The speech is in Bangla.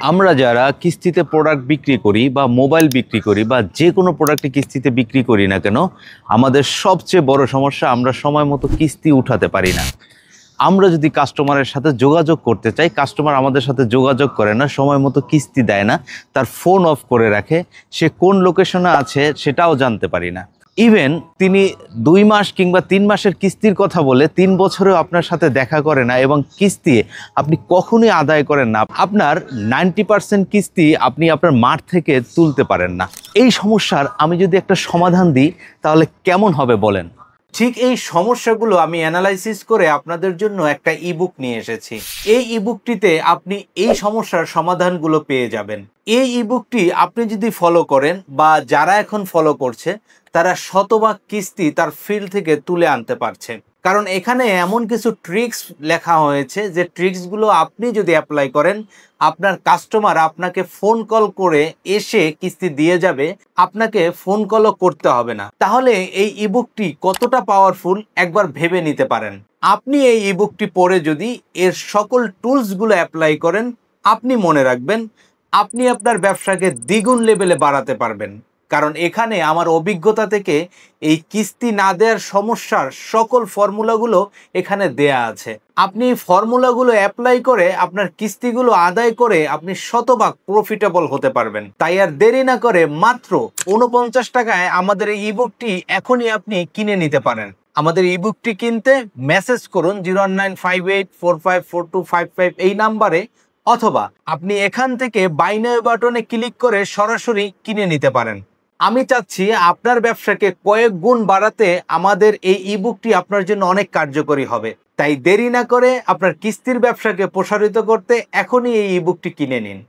আমরা যারা কিস্তিতে প্রোডাক্ট বিক্রি করি বা মোবাইল বিক্রি করি বা যে কোনো প্রোডাক্টে কিস্তিতে বিক্রি করি না কেন, আমাদের সবচেয়ে বড় সমস্যা আমরা সময় মতো কিস্তি উঠাতে পারি না। আমরা যদি কাস্টমারের সাথে যোগাযোগ করতে চাই, কাস্টমার আমাদের সাথে যোগাযোগ করে না, সময় মতো কিস্তি দেয় না, তার ফোন অফ করে রাখে, সে কোন লোকেশনে আছে সেটাও জানতে পারি না। ইভেন তিনি 2 মাস কিংবা 3 মাসের কিস্তির কথা বলে 3 বছরেও আপনার সাথে দেখা করে না এবং কিস্তি আপনি কখনোই আদায় করেন না। আপনার 90% কিস্তি আপনি আপনার মাঠ থেকে তুলতে পারেন না। এই সমস্যার আমি যদি একটা সমাধান দিই তাহলে কেমন হবে বলেন? ঠিক এই সমস্যাগুলো আমি অ্যানালাইসিস করে আপনাদের জন্য একটা ইবুক নিয়ে এসেছি। এই ইবুকটিতে আপনি এই সমস্যার সমাধানগুলো পেয়ে যাবেন। এই ইবুকটি আপনি যদি ফলো করেন বা যারা এখন ফলো করছে তারা শতভাগ কিস্তি তার ফিল্ড থেকে তুলে আনতে পারছে। কারণ এখানে এমন কিছু ট্রিক্স লেখা হয়েছে যে ট্রিক্সগুলো আপনি যদি অ্যাপ্লাই করেন, আপনার কাস্টমার আপনাকে ফোন কল করে এসে কিস্তি দিয়ে যাবে, আপনাকে ফোন কলও করতে হবে না। তাহলে এই ইবুকটি কতটা পাওয়ারফুল একবার ভেবে নিতে পারেন। আপনি এই ইবুকটি পড়ে যদি এর সকল টুলসগুলো অ্যাপ্লাই করেন, আপনি মনে রাখবেন আপনি আপনার ব্যবসাকে দ্বিগুণ লেভেলে বাড়াতে পারবেন। কারণ এখানে আমার অভিজ্ঞতা থেকে এই কিস্তি না দেওয়ার সমস্যার সকল ফর্মুলাগুলো এখানে দেয়া আছে। আপনি ফর্মুলাগুলো অ্যাপ্লাই করে আপনার কিস্তিগুলো আদায় করে আপনি শতভাগ প্রফিটেবল হতে পারবেন। তাই আর দেরি না করে মাত্র 49 টাকায় আমাদের এই ইবুকটি এখনই আপনি কিনে নিতে পারেন। আমাদের ইবুকটি কিনতে মেসেজ করুন 01958454255 এই নাম্বারে, অথবা আপনি এখান থেকে বাই নাও বাটনে ক্লিক করে সরাসরি কিনে নিতে পারেন। আমি চাচ্ছি আপনার ব্যবসাকে কয়েক গুণ বাড়াতে আমাদের এই ইবুকটি আপনার জন্য অনেক কার্যকরী হবে। তাই দেরি না করে আপনার কিস্তির ব্যবসাকে প্রসারিত করতে এখনই এই ইবুকটি কিনে নিন।